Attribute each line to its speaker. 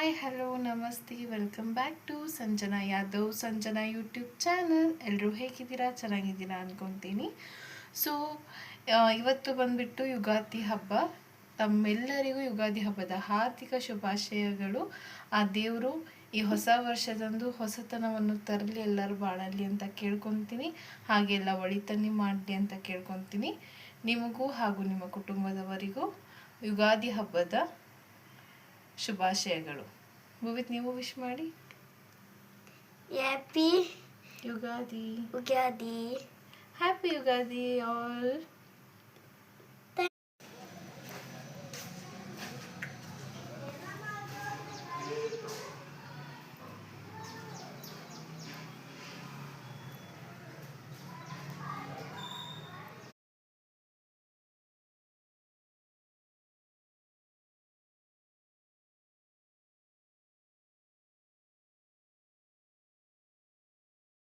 Speaker 1: Hi hello ನಮಸ್ತೆ welcome back to Sanjana Yadav Sanjana YouTube channel. ಎಲ್ಲರೂ ಹೇಗಿದ್ದೀರಾ? ಚೆನ್ನಾಗಿದ್ದೀರಾ ಅಂದ್ಕೊತೀನಿ. ಸೊ ಇವತ್ತು ಬಂದುಬಿಟ್ಟು ಯುಗಾದಿ ಹಬ್ಬ. ತಮ್ಮೆಲ್ಲರಿಗೂ ಯುಗಾದಿ ಹಬ್ಬದ ಹಾರ್ದಿಕ ಶುಭಾಶಯಗಳು. ಆ ದೇವರು ಈ ಹೊಸ ವರ್ಷದಂದು ಹೊಸತನವನ್ನು ತರಲಿ, ಎಲ್ಲರೂ ಬಾಳಲಿ ಅಂತ ಕೇಳ್ಕೊತೀನಿ. ಹಾಗೆಲ್ಲ ಒಳಿತನ್ನಿ ಮಾಡಲಿ ಅಂತ ಕೇಳ್ಕೊತೀನಿ. ನಿಮಗೂ ಹಾಗೂ ನಿಮ್ಮ ಕುಟುಂಬದವರಿಗೂ ಯುಗಾದಿ ಹಬ್ಬದ ಶುಭಾಶಯಗಳು. ಭೂವಿತ್, ನೀವು ವಿಶ್ ಮಾಡಿ.
Speaker 2: Happy
Speaker 1: Ugadi.
Speaker 2: Ugadi.
Speaker 1: Happy Ugadi all.